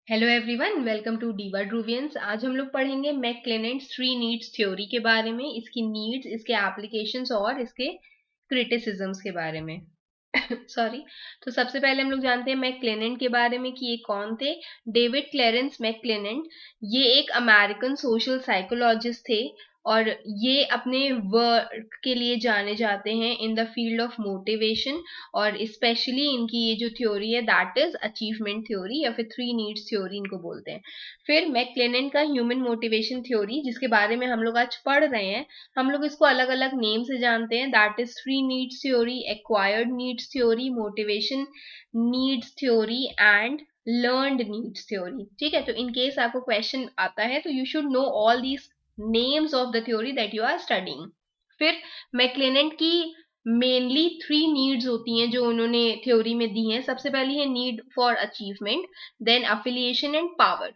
Hello everyone, welcome to Diva Druvians. आज हम लोग पढ़ेंगे मैकक्लेनेंट्स थ्री नीड्स थ्योरी के बारे में, इसकी नीड्स, इसके एप्लीकेशंस और इसके क्रिटिसिज्म्स के बारे में। सॉरी। तो सबसे पहले हम लोग जानते हैं मैकक्लेनेंट के बारे में कि ये कौन थे। डेविड क्लेरेंस मैकक्लेनेंट, ये एक अमेरिकन सोशल साइकोलॉजिस्ट थे और ये अपने वर्क के लिए जाने जाते हैं in the field of motivation. और स्पेशली इनकी ये जो थ्योरी है दैट इज अचीवमेंट थ्योरी या फिर थ्री नीड्स थ्योरी इनको बोलते हैं। फिर मैकक्लेनेंट का ह्यूमन मोटिवेशन थ्योरी, जिसके बारे में हम लोग आज पढ़ रहे हैं, हम लोग इसको अलग अलग नेम से जानते हैं, that is three needs theory, acquired needs theory, motivation needs theory and learned needs theory. ठीक है, तो इन केस आपको क्वेश्चन आता है तो you should know all these names of the theory that you are studying. फिर McClelland की mainly three needs होती हैं जो उन्होंने थ्योरी में दी हैं। सबसे पहली है need for achievement, then affiliation and power.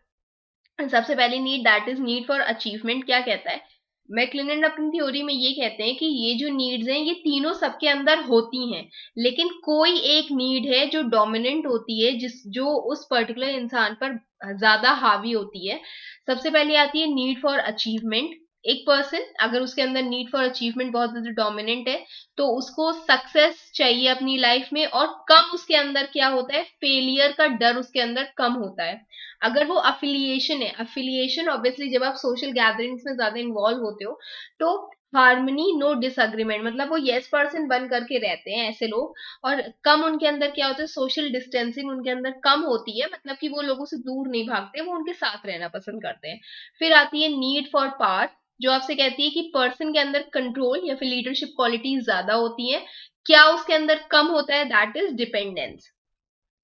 सबसे पहली need that is need for achievement क्या कहता है, मैकक्लेनेंट अपनी थ्योरी में ये कहते हैं कि ये जो नीड्स हैं ये तीनों सबके अंदर होती हैं, लेकिन कोई एक नीड है जो डोमिनेंट होती है, जो उस पर्टिकुलर इंसान पर ज्यादा हावी होती है। सबसे पहले आती है नीड फॉर अचीवमेंट। एक पर्सन अगर उसके अंदर नीड फॉर अचीवमेंट बहुत ज्यादा डोमिनेंट है तो उसको सक्सेस चाहिए अपनी लाइफ में, और कम उसके अंदर क्या होता है, फेलियर का डर उसके अंदर कम होता है। अगर वो अफिलिएशन है, अफिलिएशन ऑब्वियसली जब आप सोशल गैदरिंग्स में ज्यादा इन्वॉल्व होते हो तो हार्मनी नो डिसएग्रीमेंट, मतलब वो यस पर्सन बन करके रहते हैं ऐसे लोग। और कम उनके अंदर क्या होता है, सोशल डिस्टेंसिंग उनके अंदर कम होती है, मतलब कि वो लोगों से दूर नहीं भागते, वो उनके साथ रहना पसंद करते हैं। फिर आती है नीड फॉर पावर, जो आपसे कहती है कि पर्सन के अंदर कंट्रोल या फिर लीडरशिप क्वालिटीज ज्यादा होती है। क्या उसके अंदर कम होता है, दैट इज डिपेंडेंस।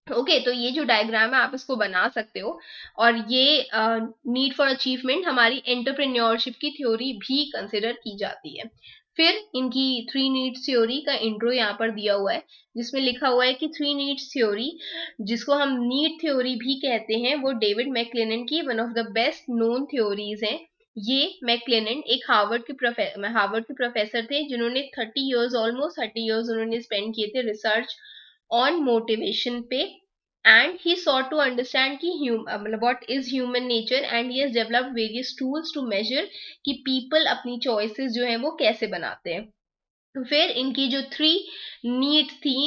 ओके, तो ये जो डायग्राम है आप इसको बना सकते हो। और ये नीड फॉर अचीवमेंट हमारी एंटरप्रेन्योरशिप की थ्योरी भी कंसिडर की जाती है। फिर इनकी थ्री नीड्स थ्योरी का इंट्रो यहाँ पर दिया हुआ है, जिसमें लिखा हुआ है कि थ्री नीड्स थ्योरी, जिसको हम नीड थ्योरी भी कहते हैं, वो डेविड मैकक्लेनेंट की one of the best known theories है। ये मैकक्लेनेंट एक हार्वर्ड के प्रोफेसर थे जिन्होंने 30 इयर्स, ऑलमोस्ट 30 इयर्स उन्होंने स्पेंड किए थे रिसर्च ऑन मोटिवेशन पे। And he sought to understand कि मतलब what is human nature, and he has developed various tools to measure कि people अपनी choices जो है वो कैसे बनाते हैं। तो फिर इनकी जो थ्री नीड्स थी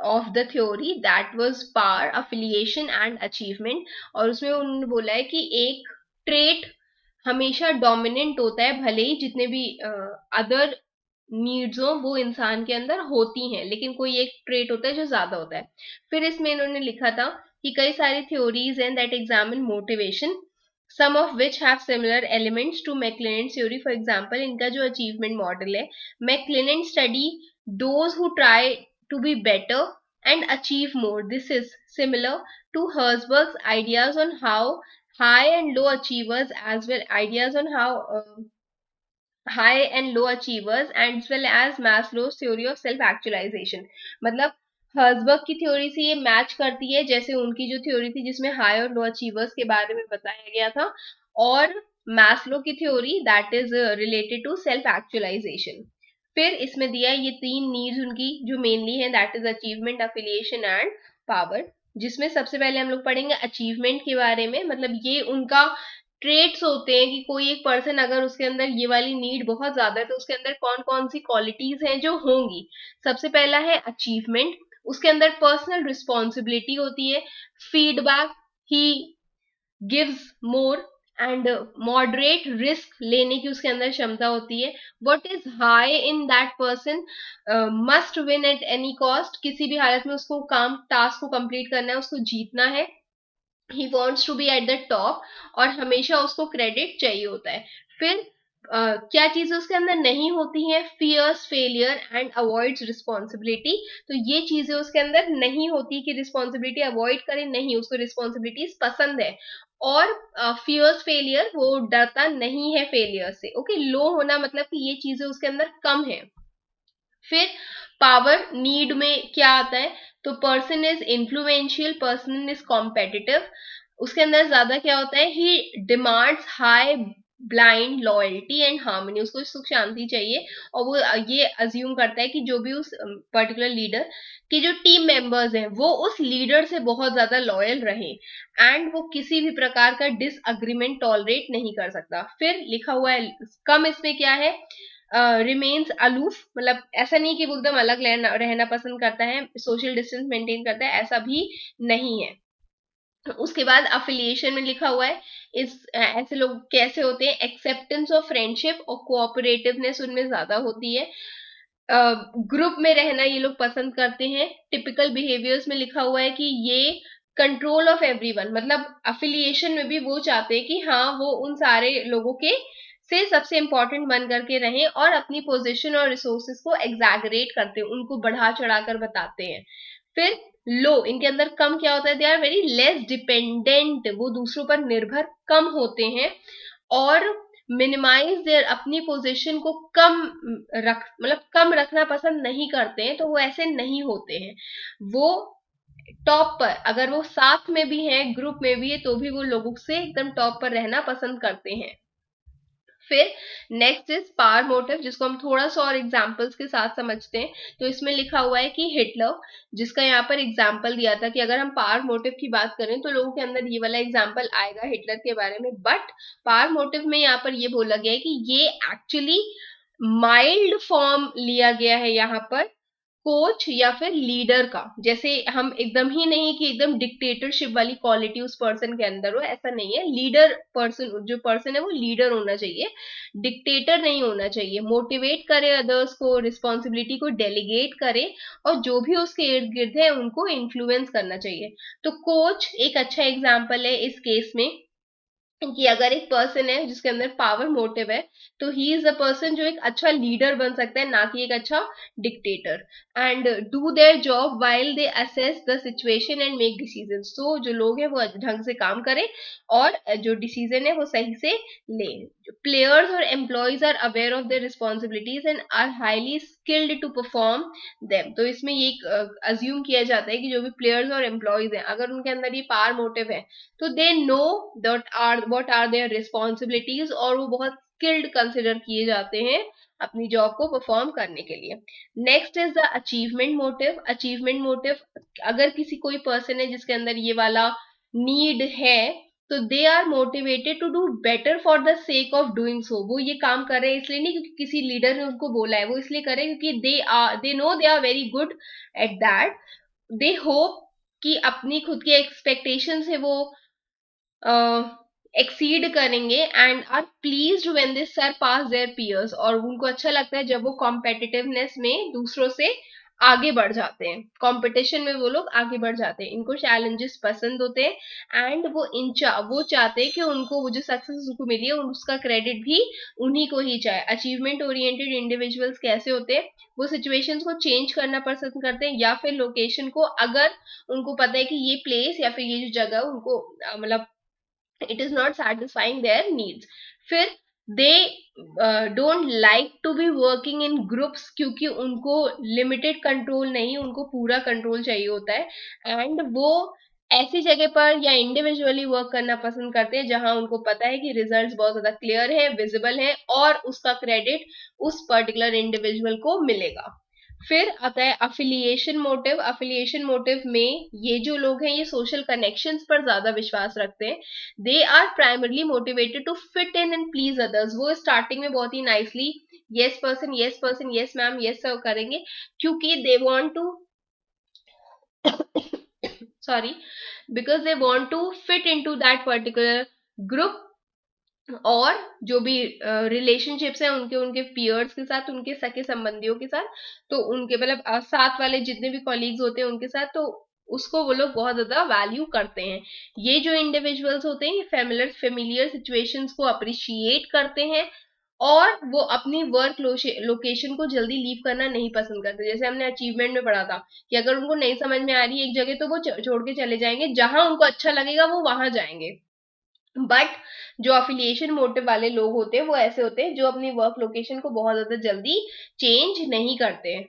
of the theory, that was power, affiliation and achievement. और उसमें उन्होंने बोला है कि एक ट्रेट हमेशा डोमिनेंट होता है, भले ही जितने भी अदर नीड्स हो वो इंसान के अंदर होती हैं, लेकिन कोई एक ट्रेट होता है जो ज्यादा होता है। फिर इसमें इन्होंने लिखा था कि कई सारी थ्योरीज हैं that examine motivation, some of which have similar elements to McClelland's theory. For example, इनका जो achievement model है, McClelland study those who try to be better and achieve more. This is similar to Herzberg's ideas on how high and low achievers, as well ideas on how high and low achievers, as well as Maslow's theory of self actualization. मतलब Herzberg की theory से ये match करती है, जैसे उनकी जो theory थी जिसमें हाई और लो अचीवर्स के बारे में बताया गया था, और मैस्लो की theory that is related to self actualization. फिर इसमें दिया है ये तीन नीड्स उनकी जो मेनली है, that is achievement, affiliation and power. जिसमें सबसे पहले हम लोग पढ़ेंगे अचीवमेंट के बारे में, मतलब ये उनका ट्रेट्स होते हैं कि कोई एक पर्सन अगर उसके अंदर ये वाली नीड बहुत ज्यादा है तो उसके अंदर कौन कौन सी क्वालिटीज हैं जो होंगी। सबसे पहला है अचीवमेंट, उसके अंदर पर्सनल रिस्पॉन्सिबिलिटी होती है, feedback, he gives more, and moderate risk लेने की उसके अंदर क्षमता होती है। What is high in that person, must win at any cost, किसी भी हालत में उसको काम टास्क को कंप्लीट करना है, उसको जीतना है। He wants to be at the top, और हमेशा उसको क्रेडिट चाहिए होता है। फिर क्या चीजें उसके अंदर नहीं होती हैं, fears failure and avoids responsibility. तो ये चीजें उसके अंदर नहीं होती कि रिस्पॉन्सिबिलिटी अवॉइड करे, नहीं, उसको रिस्पॉन्सिबिलिटीज पसंद है। और फियर्स फेलियर, वो डरता नहीं है फेलियर से। ओके, लो होना मतलब कि ये चीजें उसके अंदर कम है। फिर पावर नीड में क्या आता है, तो person is influential, person is competitive. उसके अंदर ज्यादा क्या होता है, he demands high blind loyalty and harmony, उसको सुख शांति चाहिए, और वो ये अज्यूम करता है कि जो भी उस पर्टिकुलर लीडर के जो टीम मेंबर्स हैं वो उस लीडर से बहुत ज्यादा लॉयल रहे, एंड वो किसी भी प्रकार का डिसअग्रीमेंट टॉलरेट नहीं कर सकता। फिर लिखा हुआ है कम, इसमें क्या है, रिमेन्स अलूफ, मतलब ऐसा नहीं कि वो एकदम अलग रहना पसंद करता है, सोशल डिस्टेंस मेंटेन करता है, ऐसा भी नहीं है। उसके बाद अफिलिएशन में लिखा हुआ है ऐसे लोग कैसे होते हैं, एक्सेप्टेंस ऑफ फ्रेंडशिप और कोऑपरेटिवनेस उनमें ज्यादा होती है, ग्रुप में रहना ये लोग पसंद करते हैं। टिपिकल बिहेवियर्स में लिखा हुआ है कि ये कंट्रोल ऑफ एवरीवन, मतलब अफिलिएशन में भी वो चाहते हैं कि हाँ वो उन सारे लोगों के से सबसे इंपॉर्टेंट बन करके रहें, और अपनी पोजीशन और रिसोर्सेज को एग्जैगरेट करते हैं, उनको बढ़ा चढ़ाकर बताते हैं। फिर लो, इनके अंदर कम क्या होता है, they are very less dependent, वो दूसरों पर निर्भर कम होते हैं, और मिनिमाइज देयर, अपनी पोजीशन को कम मतलब कम रखना पसंद नहीं करते हैं, तो वो ऐसे नहीं होते हैं। वो टॉप पर, अगर वो साथ में भी हैं, ग्रुप में भी है, तो भी वो लोगों से एकदम टॉप पर रहना पसंद करते हैं। फिर नेक्स्ट इज पावर मोटिव, जिसको हम थोड़ा सा और एग्जांपल्स के साथ समझते हैं। तो इसमें लिखा हुआ है कि हिटलर, जिसका यहाँ पर एग्जांपल दिया था कि अगर हम पावर मोटिव की बात करें तो लोगों के अंदर ये वाला एग्जांपल आएगा हिटलर के बारे में, बट पावर मोटिव में यहाँ पर ये बोला गया है कि ये एक्चुअली माइल्ड फॉर्म लिया गया है यहाँ पर कोच या फिर लीडर का। जैसे हम एकदम ही नहीं कि एकदम डिक्टेटरशिप वाली क्वालिटी उस पर्सन के अंदर हो, ऐसा नहीं है। लीडर पर्सन, जो पर्सन है वो लीडर होना चाहिए, डिक्टेटर नहीं होना चाहिए। मोटिवेट करे अदर्स को, रिस्पॉन्सिबिलिटी को डेलीगेट करे, और जो भी उसके इर्द गिर्द है उनको इन्फ्लुएंस करना चाहिए। तो कोच एक अच्छा एग्जाम्पल है इस केस में, कि अगर एक पर्सन है जिसके अंदर पावर मोटिव है, तो ही इज अ पर्सन जो एक अच्छा लीडर बन सकता है, ना कि एक अच्छा dictator. And do their job while they assess the situation and make decision, तो जो लोग हैं वो ढंग से काम करें और जो डिसीजन है वो सही से ले। प्लेयर्स और employees are aware of their responsibilities and are highly skilled to perform them. तो इसमें ये अज्यूम किया जाता है कि जो भी प्लेयर्स और एम्प्लॉयज हैं, अगर उनके अंदर ये पावर मोटिव है, तो they know what are their responsibilities, और वो बहुत स्किल्ड कंसिडर किए जाते हैं अपनी जॉब को परफॉर्म करने के लिए। Next is the achievement motive. Achievement motive, अगर किसी कोई पर्सन है जिसके अंदर ये वाला नीड है, तो they are motivated to do better for the sake of doing so. वो ये काम कर रहे हैं इसलिए नहीं क्योंकि किसी लीडर ने उनको बोला है, वो इसलिए कर रहे हैं क्योंकि they know they are very good at that. They hope कि अपनी खुद की एक्सपेक्टेशन है वो एक्सीड करेंगे, and are pleased when they surpass their peers, और उनको अच्छा लगता है जब वो कॉम्पिटिटिवनेस में दूसरों से आगे बढ़ जाते हैं, कंपटीशन में वो लोग आगे बढ़ जाते हैं। इनको चैलेंजेस पसंद होते हैं, एंड वो चाहते हैं कि उनको वो जो सक्सेस उनको मिली है उसका क्रेडिट भी उन्हीं को ही चाहे। अचीवमेंट ओरिएंटेड इंडिविजुअल्स कैसे होते हैं, वो सिचुएशंस को चेंज करना पसंद करते हैं, या फिर लोकेशन को, अगर उनको पता है कि ये प्लेस या फिर ये जो जगह उनको मतलब it is not satisfying their needs। फिर they don't like to be working in groups, क्योंकि उनको लिमिटेड कंट्रोल नहीं, उनको पूरा कंट्रोल चाहिए होता है, एंड वो ऐसी जगह पर या इंडिविजुअली वर्क करना पसंद करते हैं जहां उनको पता है कि रिजल्ट्स बहुत ज्यादा क्लियर है, विजिबल है, और उसका क्रेडिट उस पर्टिकुलर इंडिविजुअल को मिलेगा। फिर आता है अफिलिएशन मोटिव। अफिलिएशन मोटिव में ये जो लोग हैं ये सोशल कनेक्शंस पर ज्यादा विश्वास रखते हैं। They are primarily motivated to fit in and please others. वो स्टार्टिंग में बहुत ही nicely yes person, yes person, yes ma'am, yes sir करेंगे, क्योंकि they want to sorry because they want to fit into that particular group, और जो भी relationships हैं उनके उनके पियर्स के साथ, उनके सके संबंधियों के साथ, तो उनके मतलब साथ वाले जितने भी कॉलीग्स होते हैं उनके साथ, तो उसको वो लोग बहुत ज्यादा वैल्यू करते हैं। ये जो इंडिविजुअल्स होते हैं ये फेमिलियर सिचुएशंस को अप्रिशिएट करते हैं, और वो अपनी वर्क लोकेशन को जल्दी लीव करना नहीं पसंद करते। जैसे हमने अचीवमेंट में पढ़ा था कि अगर उनको नहीं समझ में आ रही है एक जगह, तो वो छोड़ के चले जाएंगे, जहां उनको अच्छा लगेगा वो वहां जाएंगे। बट जो अफिलिएशन मोटिव वाले लोग होते हैं वो ऐसे होते हैं जो अपनी वर्क लोकेशन को बहुत ज्यादा जल्दी चेंज नहीं करते हैं।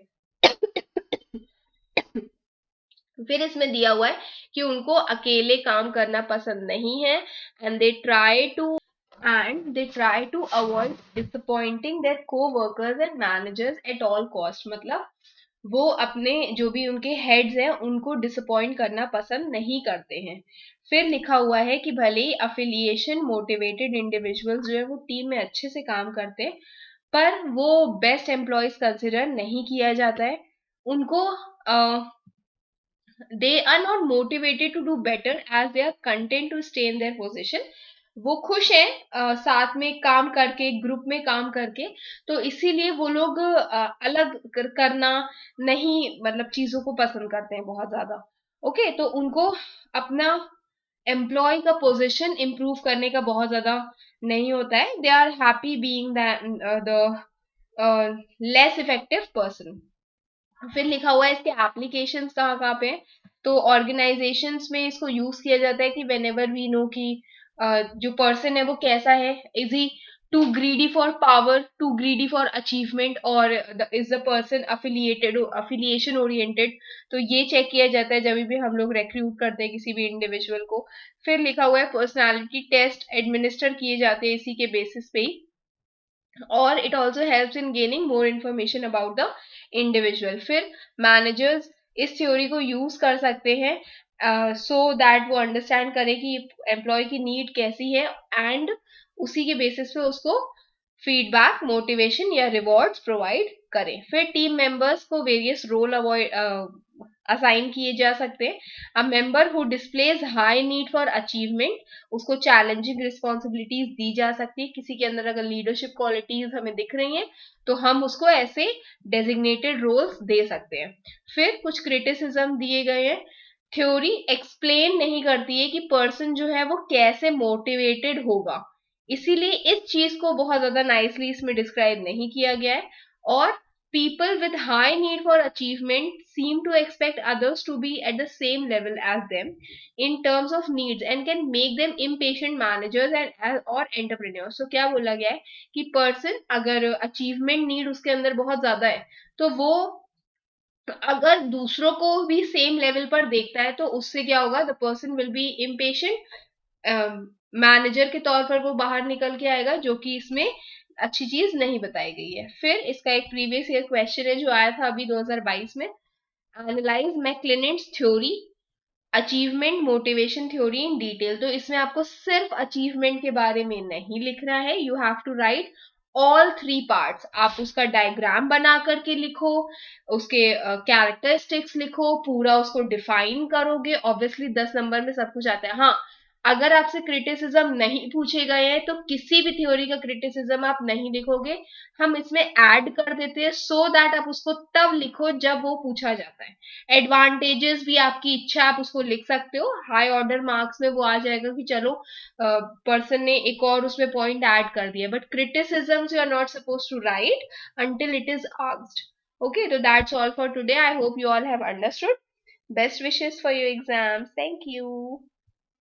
फिर इसमें दिया हुआ है कि उनको अकेले काम करना पसंद नहीं है, and they try to and they try to avoid disappointing their co-workers and managers at all cost. मतलब वो अपने जो भी उनके हेड्स हैं उनको डिसअपॉइंट करना पसंद नहीं करते हैं. फिर लिखा हुआ है कि भले ही अफिलिएशन मोटिवेटेड इंडिविजुअल्स जो है वो टीम में अच्छे से काम करते हैं, पर वो बेस्ट एम्प्लॉयज कंसिडर नहीं किया जाता है. उनको they are not motivated to do better as they are content to stay in their position. वो खुश हैं साथ में काम करके, ग्रुप में काम करके, तो इसीलिए वो लोग अलग करना नहीं, मतलब चीजों को पसंद करते हैं बहुत ज्यादा. ओके, तो उनको अपना एम्प्लॉय का पोजीशन इंप्रूव करने का बहुत ज्यादा नहीं होता है. They are happy being the less effective person. फिर लिखा हुआ है इसके एप्लीकेशंस कहाँ कहाँ पे हैं. तो ऑर्गेनाइजेशंस में इसको यूज किया जाता है कि वेन एवर वी नो कि जो पर्सन है वो कैसा है. Is he too greedy for power, too greedy for achievement, और is the person affiliated, affiliation oriented. तो ये चेक किया जाता है जब भी हम लोग रिक्रूट करते हैं किसी भी इंडिविजुअल को. फिर लिखा हुआ है पर्सनालिटी टेस्ट एडमिनिस्टर किए जाते हैं इसी के बेसिस पे ही, और it also helps in gaining more information about the individual. फिर मैनेजर्स इस थ्योरी को यूज कर सकते हैं सो दैट वो अंडरस्टैंड करें कि एम्प्लॉय की नीड कैसी है, एंड उसी के बेसिस पे उसको फीडबैक, मोटिवेशन या रिवॉर्ड्स प्रोवाइड करें. फिर टीम मेंबर्स को वेरियस रोल असाइन किए जा सकते हैं. A member who displays high need for achievement, उसको चैलेंजिंग रिस्पॉन्सिबिलिटीज दी जा सकती है. किसी के अंदर अगर लीडरशिप क्वालिटीज हमें दिख रही हैं तो हम उसको ऐसे डेजिग्नेटेड रोल्स दे सकते हैं. फिर कुछ क्रिटिसिज्म दिए गए हैं. थ्योरी एक्सप्लेन नहीं करती है कि पर्सन जो है वो कैसे मोटिवेटेड होगा, इसीलिए इस चीज को बहुत ज्यादा नाइसली इसमें डिस्क्राइब नहीं किया गया है. और people with high need for achievement seem to expect others to be at the same level as them in terms of needs and can make them impatient managers and or entrepreneurs. So क्या बोला गया है कि person अगर achievement need उसके अंदर बहुत ज्यादा है तो वो अगर दूसरों को भी सेम लेवल पर देखता है तो उससे क्या होगा, the person will be impatient. Manager के तौर पर वो बाहर निकल के आएगा, जो कि इसमें अच्छी चीज नहीं बताई गई है. फिर इसका एक प्रीवियस ईयर क्वेश्चन है जो आया था अभी 2022 में. Analyse McClelland's theory achievement motivation theory in detail. तो इसमें आपको सिर्फ अचीवमेंट के बारे में नहीं लिखना है. You have to write all three parts. आप उसका डायग्राम बना करके लिखो, उसके कैरेक्टरिस्टिक्स लिखो, पूरा उसको डिफाइन करोगे. ऑब्वियसली 10 नंबर में सब कुछ आता है. हाँ, अगर आपसे क्रिटिसिज्म नहीं पूछे गए हैं तो किसी भी थ्योरी का क्रिटिसिज्म आप नहीं लिखोगे. हम इसमें ऐड कर देते हैं सो दैट आप उसको तब लिखो जब वो पूछा जाता है. एडवांटेजेस भी आपकी इच्छा, आप उसको लिख सकते हो. हाई ऑर्डर मार्क्स में वो आ जाएगा कि चलो पर्सन ने एक और उसमें पॉइंट ऐड कर दिया. But criticisms you are not suppose to write until it is asked. Okay, so that's all for today. I hope you all have understood. Best wishes for your exams. Thank you.